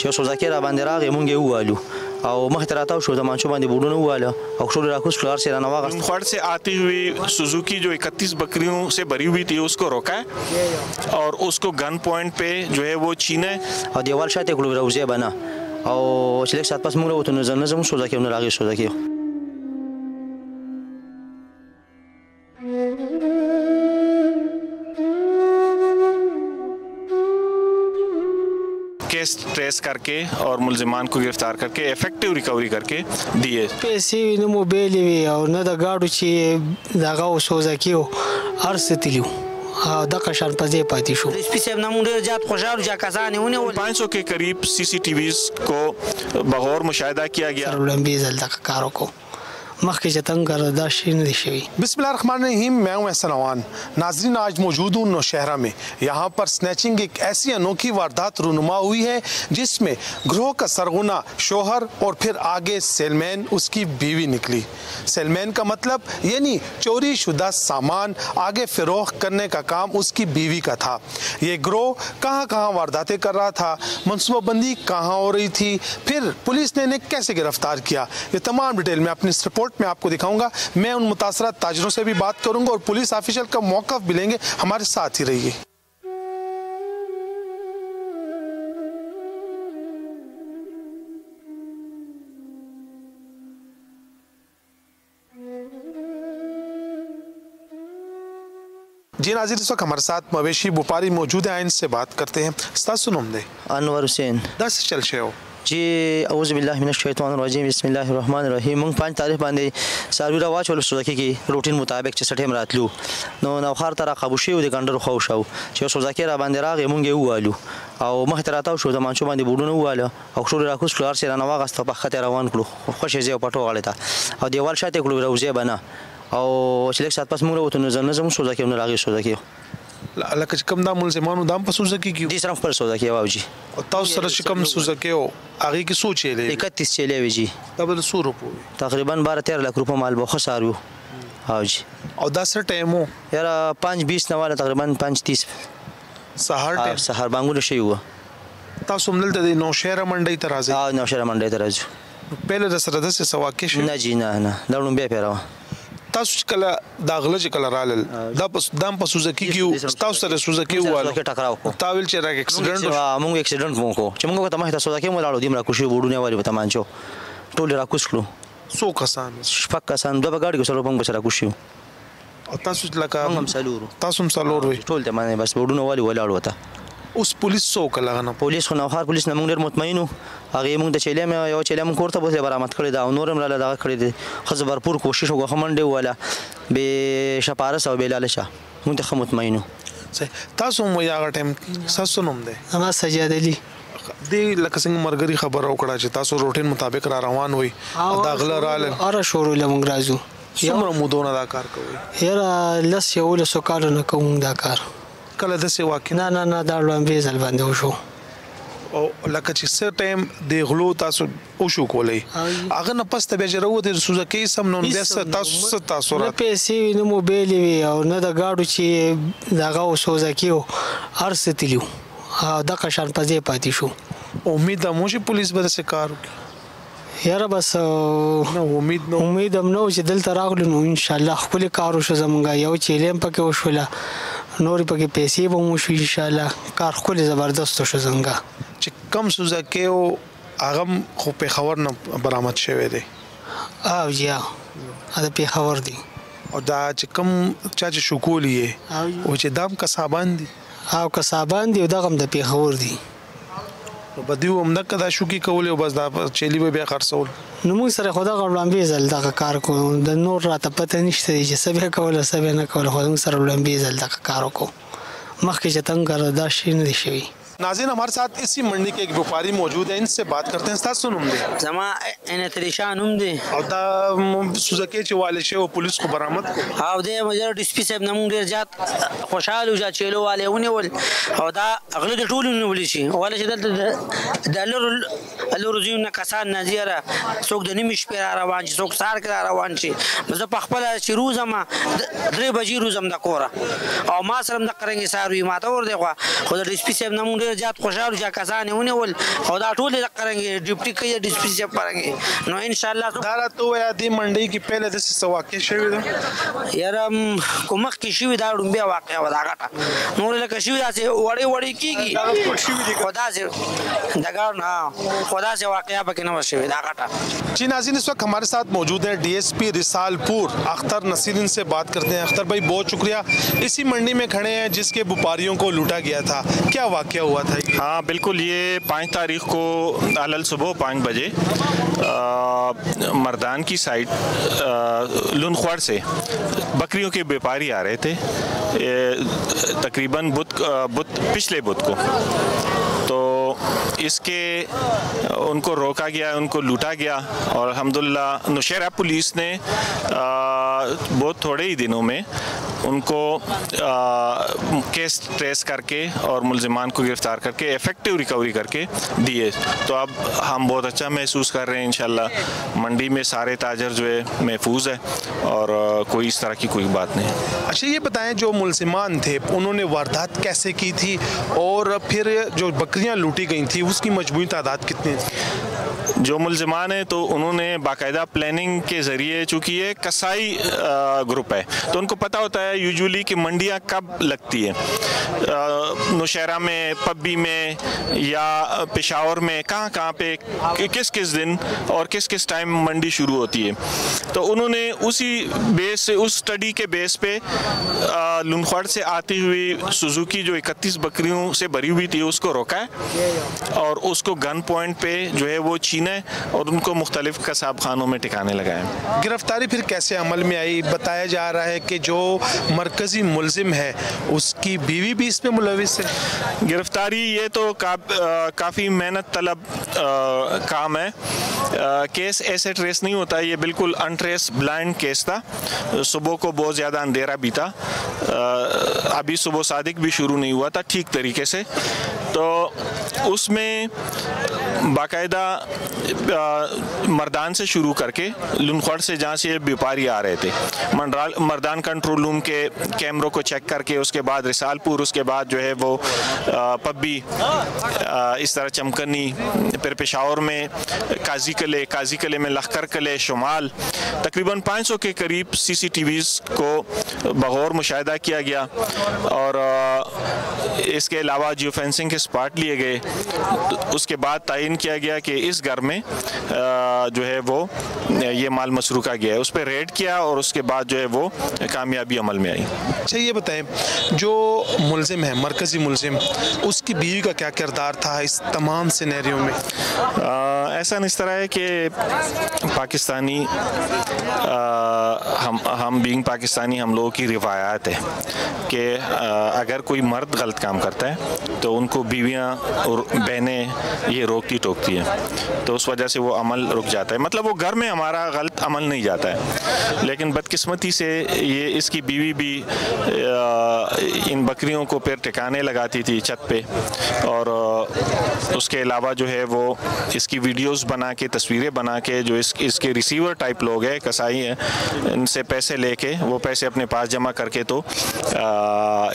چې سوزاکي را باندې راغی مونږ یې ووالو او مخې ته راتاو شو د مانچو باندې بوډونه وواله او ټول راکوز کړو هر څه رانه واغست खड़ से आती हुई सुजुकी जो 31 बकरियों से भरी हुई थी उसको रोका है और उसको गन पॉइंट पे जो है वो छीने او دیوال شاته کړو راوځي بنا او چې لږ سات پس موږ وته نظر زموږ سوزاکي نه راغی سوزاکي केस ट्रेस करके और मुलजिमान को गिरफ्तार करके इफेक्टिव रिकवरी करके दिए पैसे न मोबाइल वि او نه د گاډو چې دغه سوزاکیو ارستلیو دغه شان پځې پاتې شو سپیسیب نمون ډیر زیات خوشاله چې کسانې ونه 500 के करीब सीसीटीवीज को बगौर मुशाहिदा किया गया लंबी जल तक कारों को मक्के जतन कर दाशिन दिशवी बिस्मिल्लाहिर्रहमानिर्रहीम। मैं हूं एहसन अवान। नाजरीन, आज मौजूद हूं नौशहरा में। यहाँ पर स्नैचिंग एक ऐसी अनोखी वारदात रूनुमा हुई है जिसमें ग्रोह का सरगुना शोहर और फिर आगे सेलमैन उसकी बीवी निकली। सेलमैन का मतलब यानी चोरी शुदा सामान आगे फिरोख्त करने का काम उसकी बीवी का था। ये ग्रोह कहाँ कहाँ वारदातें कर रहा था, मनसूबाबंदी कहाँ हो रही थी, फिर पुलिस ने इन्हें कैसे गिरफ्तार किया, ये तमाम डिटेल में अपनी इस रिपोर्ट में आपको दिखाऊंगा। मैं उन मुतासरा ताजरों से भी बात करूंगा और पुलिस ऑफिशियल का मौक़िफ़ भी लेंगे। हमारे साथ ही रहिए। जी नाज़रीन, इस वक्त हमारे साथ मवेशी व्यापारी मौजूद हैं, इनसे बात करते हैं। सुनम दे انور حسین 10 चल शे हो जी اعوذ بالله من الشیطان الرجیم بسم الله الرحمن الرحیم مونږ 5 تاریخ باندې سرویرا واچول سوزاکي کې روټین مطابق چې سټیم راتلو نو خار تر قبو شو د ګندر خو شو چې سوزاکي را باندې راغی مونږ یې ووالو او مخ ته راتاو شو د مانچو باندې بوډونه وواله او ټول راکوز کړو هر څه رانه واغست په خطر روان کړو خوشې زیو پټو غړې ته او دیوال شاته کړو راوځي بنا او چې لږ سات پس موږ وته نظر زموږ سوزاکي نه راغی سوزاکي لکه چې کوم د ملزمانو دام په سوزاکي کې دي صرف پر سوزاکي واوجي او تاسو سره چې کوم سوزاکي او هغه کې سوچې 31 چلے ویجی ډبل 100 روپو تقریبا 12-13 लाख रुपए माल بخو سارو اوجي او دا سره ټایمو یاره 5:20 نواله تقریبا 5:30 سحر بانګونه شي و تاسو ملته د نوشهره منډي ته راځي نوشهره منډي ته راځو پهله سره د څه واقع شي نه جی نه دړم بیا پیراو تاسو کله داغله چې کله رالل دا پس دام په سوزاکي کې تاسو سره سوزاکي واله ټکراو کو تاویل چې راګ اکسیډنټ موږ اکسیډنټ مو کو چې موږ ته مخ ته سوزاکي مو لاړو دیم را کوشي وډونه والی په تمانچو ټول را کوس کړو سو کسان شپک کسان دوه گاډي کو سره موږ سره کوشي او تاسو لکه موږ مسالورو تاسو مسالور وي ټول ته باندې بس وډونه والی ولاړو وته اوس پولیس سو کله غنه پولیس خو نو خار پولیس نه موږ ډیر مطمئنو هغه موږ د چيلې مې یو چيلې موږ کوړه به برامت کړی دا نورم لاله دا کړی دي خو برپور کوشش وکړو منډه ولا به شپارس او بلاله شه موږ ته مطمئنو تاسو مو یو ټایم تاسو نوم دی اما سجاد علي دی لکه څنګه مرګري خبر او کړه چې تاسو روټین مطابق را روان وي دا غله رال اره شروع لمغ راځو څومره مودونه دا کار کوي یاره لس یو له سکالو نه کوم دا کار کله د څه واقع نه دا لومبي ځل باندې وشو او لکه چې څه ټایم د غلو تاسو او شو کولای هغه نه پس ته بیا جوړو د سوزاکي سم نو د تاسو را پیسې نه موبایل وی او نه د گاډو چې دغه سوزاکیو ارستلیو دغه شان پځې پاتې شو امید مو چې پولیس به څه کار وکړي یاره بس نو امید هم نو چې دلته راغلو نو ان شاء الله خپل کار وشو زمونږ یو چیلم پکې وشوله نورې پکې پیسې به مو شو ان شاء الله کار خپل زبردست شو زنګا چې کم سوزاکي او هغه خو په خبر نه برآمد شوی دی او یا دا په خبر دی او دا چې کم چا چې شکولې او چې دام کسابان دي او کسابان دي دغه د په خبر دی نو بدیو هم نه کدا شو کی کول او بس دا چيلي به بیا خرڅول نو موږ سره خدا غړمبي زل دغه کار کو د نور راته پته نشته چې سبه کول سبه نه کول خو موږ سره غړمبي زل دغه کار کو مخکې چې څنګه کار دا شي نه شي नाज़रीन, हमारे साथ इसी मंडी के एक व्यापारी मौजूद हैं, इनसे बात करते हैं। साथ सुन उम्दे जमा इन तरीशान उम्दे और दा सुज़ाकी चवाले शे वो पुलिस को बरामद को हां दे मजर डिस्पी साहब नमून ډیر जात خوشاله وجا چيلو والے ونیول او دا اغله د ټولو نیول شي والے چې د الور زیونه کسان نظیره څوک د نیمش پر روان شي څوک سار کړه روان شي زه په خپل چې روزما 3 بجې روزم د کوره او ما سره د قرنګي ساروي ما ته ور دی خو د ډیسپی صاحب نمون ډېر زیات خوشاله چې کسان یې ونیول او دا ټول یې قرنګي ډیپټي کوي ډیسپي چپ پرنګي نو ان شاء الله دا راته وایي دې منډي کې پهله د څه واقع شوی ده یاره کومخ کې شوي دا ډومبیا واقع و دا غټه نور لکه شوي داسې وړې کېږي خدا سے دغه نه خدا سے واقعہ پکې نه وشوي دا غټه जी नाज़रीन, इस वक्त हमारे साथ मौजूद हैं डीएसपी रिसालपुर अख्तर नसीर, इनसे बात करते हैं। अख्तर भाई बहुत शुक्रिया, इसी मंडी में खड़े हैं जिसके व्यापारियों को लूटा गया था, क्या वाक़या हुआ था? हाँ बिल्कुल, ये 5 तारीख को अलल सुबह 5 बजे मर्दान की साइड लुनख्वाड़ से बकरियों के व्यापारी आ रहे थे, तकरीबन पिछले बुध को। तो इसके उनको रोका गया, उनको लूटा गया और अल्हम्दुलिल्लाह नौशहरा पुलिस ने बहुत थोड़े ही दिनों में उनको केस ट्रेस करके और मुलजिमान को गिरफ्तार करके इफेक्टिव रिकवरी करके दिए। तो अब हम बहुत अच्छा महसूस कर रहे हैं। इंशाल्लाह मंडी में सारे ताजर जो है महफूज है और कोई इस तरह की कोई बात नहीं। अच्छा ये बताएं, जो मुलजिमान थे उन्होंने वारदात कैसे की थी और फिर जो बकरियां लूटी गई थी उसकी मजमूई तादाद कितनी थी? जो मुलजिमान है तो उन्होंने बाकायदा प्लानिंग के ज़रिए, चूँकि ये कसाई ग्रुप है तो उनको पता होता है यूजुअली कि मंडियाँ कब लगती है, नौशहरा में, पब्बी में या पेशावर में, कहाँ पे किस किस दिन और किस किस टाइम मंडी शुरू होती है। तो उन्होंने उसी बेस से, उस स्टडी के बेस पे लुनख्वाड़ से आती हुई सुजुकी जो 31 बकरियों से भरी हुई थी उसको रोका है और उसको गन पॉइंट पे जो है वो छीना है और उनको मुख्तलिफ कसाब खानों में टिकाने लगाए। गिरफ्तारी फिर कैसे अमल में आई? बताया जा रहा है कि जो मरकजी मुलजिम है उसकी बीवी भी इसमें मुलविस है। गिरफ्तारी ये तो काफ़ी मेहनत तलब काम है। केस ऐसे ट्रेस नहीं होता, ये बिल्कुल अनट्रेस ब्लाइंड केस था। सुबह को बहुत ज़्यादा अंधेरा भी था, अभी सुबह सादिक भी शुरू नहीं हुआ था ठीक तरीके से। तो उसमें बाकायदा मर्दान से शुरू करके लुनख्वाड़ से जहाँ से व्यापारी आ रहे थे, मर्दान कंट्रोल रूम के कैमरों को चेक करके उसके बाद रिसालपुर, उसके बाद जो है वो पब्बी, इस तरह चमकनी, फिर पेशावर में काजी कले में लखकर कले शुमाल, तकरीबन 500 के करीब CCTVs को बगौर मुशाहिदा किया गया और इसके अलावा जियो फेंसिंग के स्पॉट लिए गए। तो उसके बाद तायन किया गया कि इस घर में जो है वो ये माल मसरूका गया है, उस पर रेड किया और उसके बाद जो है वो कामयाबी अमल में आई। अच्छा ये बताएं, जो मुलजिम है, मरकजी मुलजिम, उसकी बीवी का क्या किरदार था इस तमाम सिनेरियो में? ऐसा इस तरह है कि पाकिस्तानी, हम बीइंग पाकिस्तानी, हम लोगों की रिवायात है कि अगर कोई मर्द गलत काम करता है तो उनको बीवियां और बहनें ये रोकती टोकती है, तो उस वजह से वो अमल रुक जाता है। मतलब वो घर में हमारा गलत अमल नहीं जाता है, लेकिन बदकिस्मती से ये इसकी बीवी भी इन बकरियों को फिर ठिकाने लगाती थी छत पे और उसके अलावा जो है वो इसकी वीडियोस बना के, तस्वीरें बना के, जो इसके रिसीवर टाइप लोग हैं, कसाई हैं, इनसे पैसे लेके वो पैसे अपने पास जमा करके तो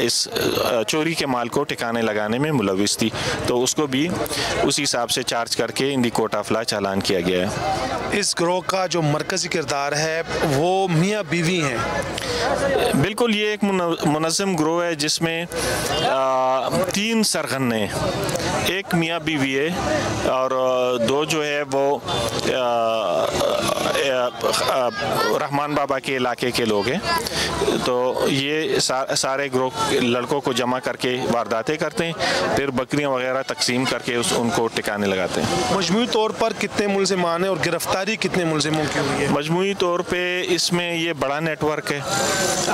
इस चोरी के माल को ठिकाने लगाने में मुलविस थी, तो उसको भी उसी हिसाब से चार्ज करके इन दी कोर्ट ऑफ लॉ चालान किया गया है। इस गिरोह का जो मरकजी किरदार है वो मियाँ बीवी हैं। बिल्कुल, ये एक मुनज़्ज़म गिरोह है जिसमें 3 सरगने, एक मियाँ बीवी है और 2 जो है वो रहमान बाबा के इलाके के लोग हैं। तो ये सारे गिरोह लड़कों को जमा करके वारदातें करते हैं, फिर बकरियां वगैरह तकसीम करके उनको टिकाने लगाते हैं। मजमूई तौर पर कितने मुलजिमान हैं और गिरफ्तारी कितने मुलजिमों की हुई है? मजमूई तौर पे इसमें ये बड़ा नेटवर्क है।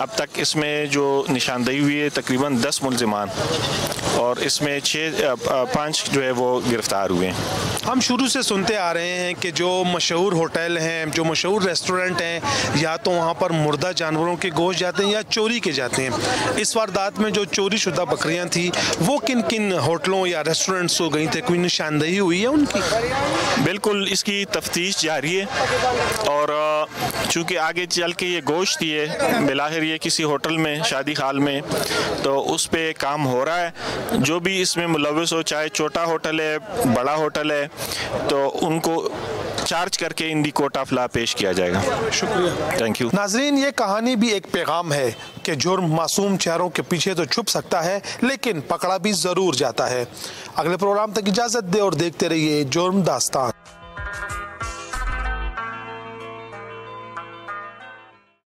अब तक इसमें जो निशानदेही हुई है तकरीबन 10 मुलजिमान और इसमें 5 जो है वो गिरफ्तार हुए हैं। हम शुरू से सुनते आ रहे हैं कि जो मशहूर होटल हैं, जो मशहूर रेस्टोरेंट हैं, या तो वहाँ पर मुर्दा जानवरों के गोश्त जाते हैं या चोरी के जाते हैं। इस वारदात में जो चोरी शुदा बकरियाँ थी वो किन किन होटलों या रेस्टोरेंट्स हो गई थे, कोई निशानदेही हुई है उनकी? बिल्कुल, इसकी तफ्तीश जारी है और चूँकि आगे चल के ये गोश्त ही है, बिलाखिर ये किसी होटल में, शादी हाल में, तो उस पर काम हो रहा है जो भी इसमें मुलविस हो, चाहे छोटा होटल है, बड़ा होटल है, तो उनको चार्ज करके इन दी कोर्ट ऑफ लॉ पेश किया जाएगा। शुक्रिया, थैंक यू। नाजरीन, ये कहानी भी एक पैगाम है कि जुर्म मासूम चेहरों के पीछे तो छुप सकता है, लेकिन पकड़ा भी जरूर जाता है। अगले प्रोग्राम तक इजाजत दे और देखते रहिए जुर्म दास्तान।